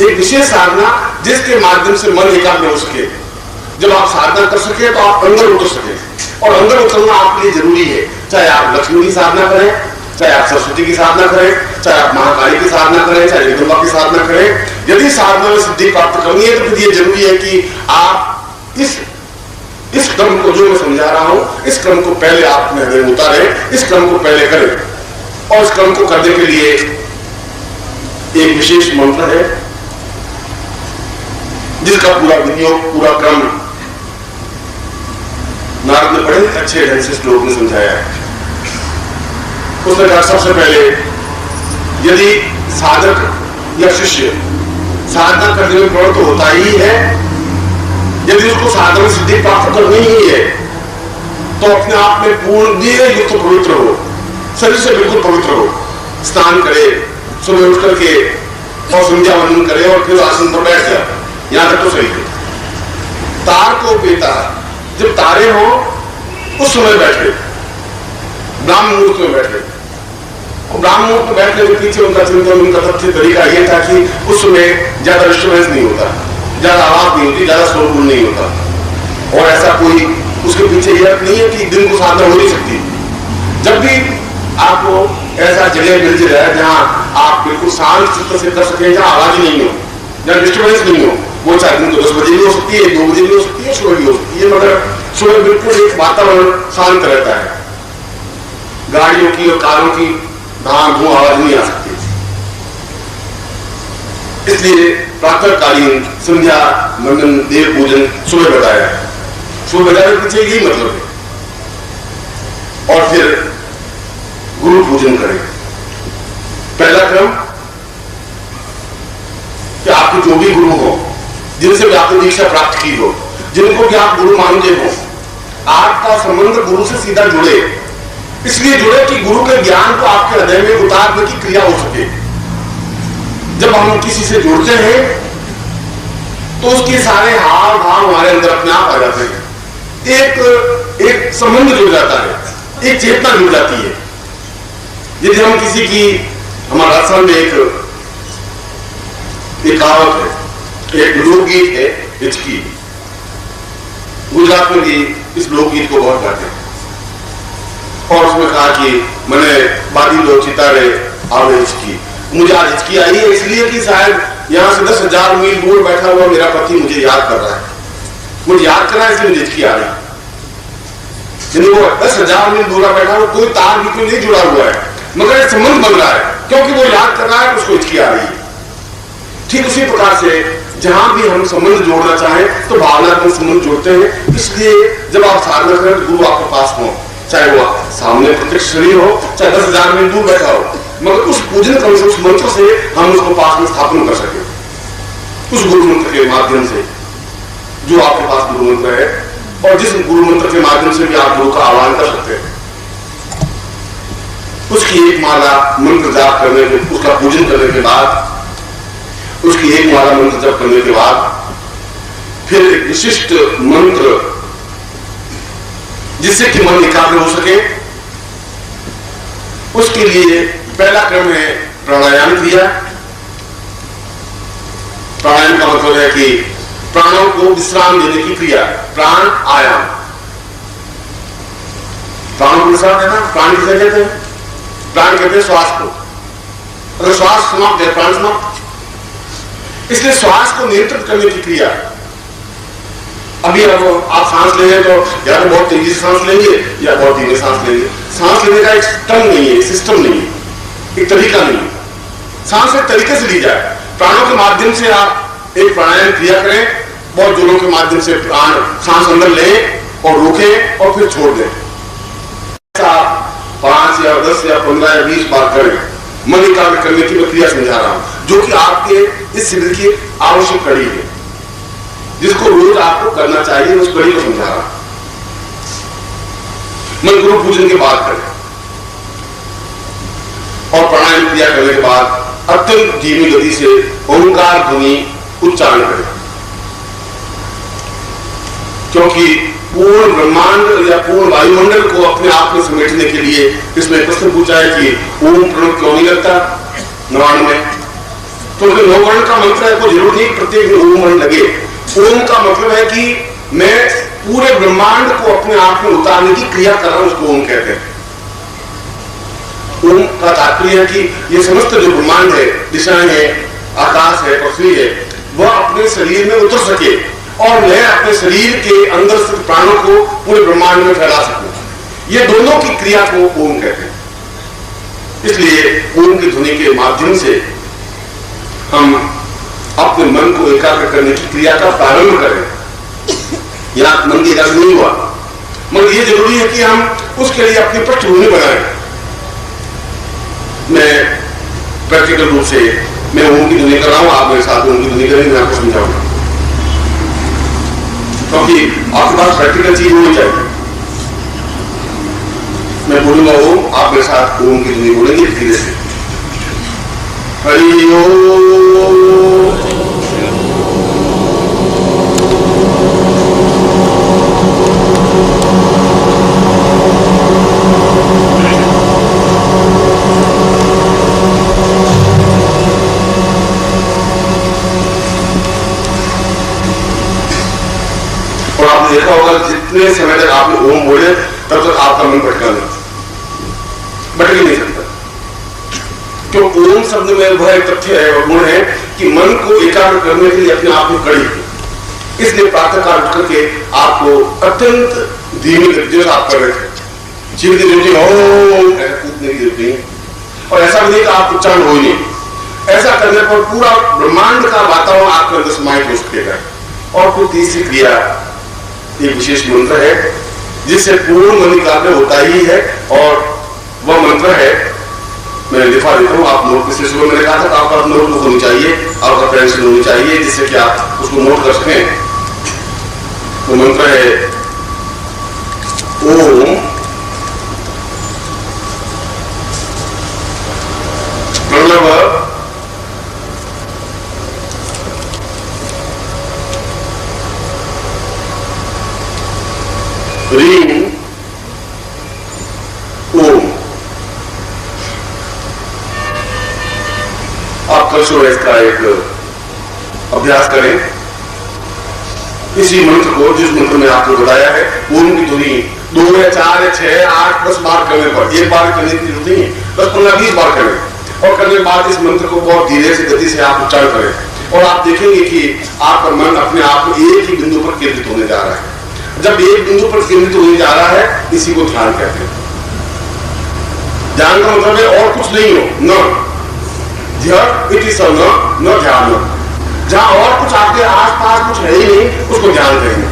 एक विशेष साधना जिसके माध्यम से मन एकाग्र हो सके। जब आप साधना कर सके तो आप अंदर उतर सके, और अंदर उतरना आपके लिए जरूरी है। चाहे आप लक्ष्मी की साधना करें, चाहे आप सरस्वती की साधना करें, चाहे आप महाकाली की साधना करें, चाहे जगदम्बा की साधना करें, यदि साधना में सिद्धि प्राप्त करनी है तो फिर ये जरूरी है कि आप इस क्रम को जो मैं समझा रहा हूं, इस क्रम को पहले आप अपने हृदय में उतारें, इस क्रम को पहले करें। और इस क्रम को करने के लिए एक विशेष मंत्र है जिसका पूरा विनियोग, पूरा क्रम नारद ने बड़े अच्छे ढंग से श्लोक में समझाया है। उसने कहा सबसे पहले यदि साधक या शिष्य साधना करने में प्रवृत्त होता ही है, यदि उसको साधना सिद्धि प्राप्त करनी ही है, तो अपने आप में पूर्ण युक्त पवित्र हो, शरीर से बिल्कुल पवित्र हो, स्नान करे, सुबह उठ करके और संध्या वंदन करे और फिर आसन पर बैठ जाए। यहां तक तो सही है। तार को पेता, जब तारे हो उस समय बैठे, ब्राह्म मुहूर्त में बैठे। और ब्राह्म मुहूर्त में बैठने के पीछे उनका चिंतन, उनका तथ्य तरीका यह था कि उस समय ज्यादा डिस्टर्बेंस नहीं होता, ज्यादा आवाज नहीं होती, ज्यादा शोरगुल नहीं होता। और ऐसा कोई उसके पीछे यह नहीं है कि दिन को साधना हो नहीं सकती। जब भी आपको ऐसा जगह मिल जाए जहां आप बिल्कुल शांत चित्त से कर सके, जहां आवाज नहीं हो, जहां डिस्टर्बेंस नहीं हो, वो चाहे दिन को 10 बजे भी हो सकती है, 2 बजे भी हो सकती है, सुबह भी हो सकती है, मगर सुबह बिल्कुल एक वातावरण शांत रहता है, गाड़ियों की और कारों की धाम धुआं आवाज नहीं आ सकती। इसलिए प्रातःकालीन संध्या वंदन, देव पूजन सुबह बताया है। सुबह बताने के पीछे यही मतलब है। और फिर गुरु पूजन करें। पहला क्रम कि आपके जो भी गुरु हो, जिनसे भी आपने दीक्षा प्राप्त की हो, जिनको भी आप गुरु मानते हो, आपका संबंध गुरु से सीधा जुड़े। इसलिए जुड़े कि गुरु के ज्ञान को आपके हृदय में उतारने की क्रिया हो सके। जब हम किसी से जुड़ते हैं तो उसके सारे हाव भाव हमारे अंदर अपने आप आ जाते हैं। एक संबंध जुड़ जाता है, एक चेतना जुड़ जाती है। यदि हम किसी की, हमारा राजस्थान में एक कहावत है, एक लोकगीत है हिचकी, गुजरात में भी इस लोकगीत को बहुत गाते हैं। और उसमें कहा कि मैंने बादी लो चितारे आवे हिचकी, मुझे आज हिचकी आई है इसलिए कि शायद यहां से 10,000 मील दूर बैठा हुआ मेरा पति मुझे याद कर रहा है, मुझे याद कर रहा है, इसलिए मुझे हिचकी आ रही है। वो 10,000 मील दूर बैठा हुआ, कोई तार बिल्कुल नहीं जुड़ा हुआ है, मगर एक संबंध बन रहा है क्योंकि वो याद कर रहा है, उसको हिचकी आ रही है। ठीक उसी प्रकार से जहां भी हम संबंध जोड़ना चाहें तो भावनात्मक संबंध जोड़ते हैं। इसलिए जब आप साधना करें तो गुरु आपके पास हो, चाहे वो सामने प्रत्यक्ष शरीर हो, चाहे 10,000 मील दूर बैठा हो, मगर उस पूजन क्रम से, उस मंत्र से हम उसको पास में स्थापन कर सके, उस गुरु मंत्र के माध्यम से जो आपके पास गुरु मंत्र है, और जिस गुरु मंत्र के माध्यम से भी आप गुरु का आह्वान कर सकते हैं। उसकी एक माला मंत्र जाप करने के, उसका पूजन करने के बाद, उसकी एक माला मंत्र जप करने के बाद फिर एक विशिष्ट मंत्र जिससे कि मन एकाग्र हो सके, उसके लिए पहला क्रम है प्राणायाम क्रिया। प्राणायाम का मतलब है कि प्राणों को विश्राम देने की क्रिया, प्राण आयाम। प्राणों को विश्राम देना, प्राण किसे कहते हैं? प्राण कहते हैं श्वास को। अगर श्वास समाप्त है, प्राण समाप्त। इसलिए श्वास को नियंत्रित करने की क्रिया। अभी अब आप सांस लेंगे तो या तो बहुत तेजी से सांस लेंगे या बहुत धीमे सांस लेंगे। सांस लेने का एक ढंग नहीं है, सिस्टम नहीं है, एक तरीका नहीं है। सांस एक तरीके से ली जाए। प्राणों के माध्यम से आप एक प्राणायाम क्रिया करें, बहुत जोरों के माध्यम से प्राण सांस अंदर लें और रोकें और फिर छोड़ दें। ऐसा 5 या 10 या 15 या 20 बार करें। मन एकाग्र करने की मैं क्रिया समझा रहा हूं, जो कि आपके इस शिविर की आवश्यक कड़ी है, जिसको रोज आपको करना चाहिए। उस कड़ी को समझा रहा हूं। मन गुरु पूजन के बाद करें और प्राणायाम क्रिया करने के बाद अत्यंत धीमी गति से ओंकार ध्वनि उच्चारण करें, क्योंकि पूर्ण ब्रह्मांड या पूर्ण वायुमंडल को अपने आप में समेटने के लिए इसमें प्रश्न पूछा है कि ओम प्रणव क्यों नहीं लगता नवाण में? तो नौ वर्ण का मंत्र है, कोई जरूर नहीं प्रत्येक में ओम वर्ण लगे। ओम का मतलब है कि मैं पूरे ब्रह्मांड को अपने आप में उतारने की क्रिया कर रहा हूं, उसको ओम कहते हैं। ओम का तात्पर्य है कि ये समस्त जो ब्रह्मांड है, दिशाएं है, आकाश है, पृथ्वी है, वह अपने शरीर में उतर सके और मैं अपने शरीर के अंदर से प्राणों को पूरे ब्रह्मांड में फैला सकूं। ये दोनों की क्रिया को ओम कहते हैं। इसलिए ओम की ध्वनि के माध्यम से हम अपने मन को एकाग्र करने की क्रिया का प्रारंभ करें। यहां मन की एकाग्र नहीं हुआ, मगर यह जरूरी है कि हम उसके लिए अपनी पृष्ठभूमि बनाएं। मैं प्रैक्टिकल रूप से मैं ओम की ध्वनि कर रहा हूं, आप मेरे साथ ओम की ध्वनि करेंगे, मैं आपको समझाऊंगा, क्योंकि आपके पास प्रैक्टिकल चीज होनी चाहिए। मैं बोलूंगा ओम, आप मेरे साथ ओम की ध्वनि बोलेंगे धीरे से। हरि ओम। और आपने देखा होगा जितने समय तक आपने ओम बोले तब तक आपका मन भटका नहीं, भटक नहीं सकता। क्यों? ओम शब्द में वह एक तथ्य है और गुण है कि मन को एकाग्र करने के लिए अपने आप में कड़ी है। इसलिए प्रातःकाल उठ करके आपको अत्यंत धीमी जैसे आप कर रहे थे, जीव की ड्यूटी ओम कूदने की जरूरत नहीं, और ऐसा भी नहीं कि आप उच्चारण हो ही नहीं। ऐसा करने पर पूरा ब्रह्मांड का वातावरण आपके अंदर समाहित हो सकेगा। और फिर तीसरी क्रिया एक विशेष मंत्र है जिससे पूर्ण मन एकाग्र होता ही है, और वह मंत्र है, मैं लिखा देता हूं, आप नोट से सुबह मैंने कहा था कि आपका नोट बुक होनी चाहिए, आपका पेंसिल होनी चाहिए, जिससे कि आप उसको नोट कर सकें। वो मंत्र है ओम प्रणव ह्रीं ओम। आप कल सुबह इसका एक अभ्यास करें। इसी मंत्र को, जिस मंत्र में आपको बताया है, ओम की ध्वनि 2 या 4 या 6 या 8 10 बार करने पर, एक बार करने की जरूरत नहीं है, 10 15 20 बार करें। और करने के बाद इस मंत्र को बहुत धीरे से गति से आप उच्चारण करें, और आप देखेंगे कि आपका मन अपने आप में एक ही बिंदु पर केंद्रित होने जा रहा है। जब एक बिंदु पर केंद्रित होने जा रहा है, इसी को ध्यान कहते हैं। ध्यान का मतलब है और कुछ नहीं हो, न ध्यान इति न ध्यान। जहां और कुछ आपके आसपास कुछ है ही नहीं, उसको ध्यान कहेंगे।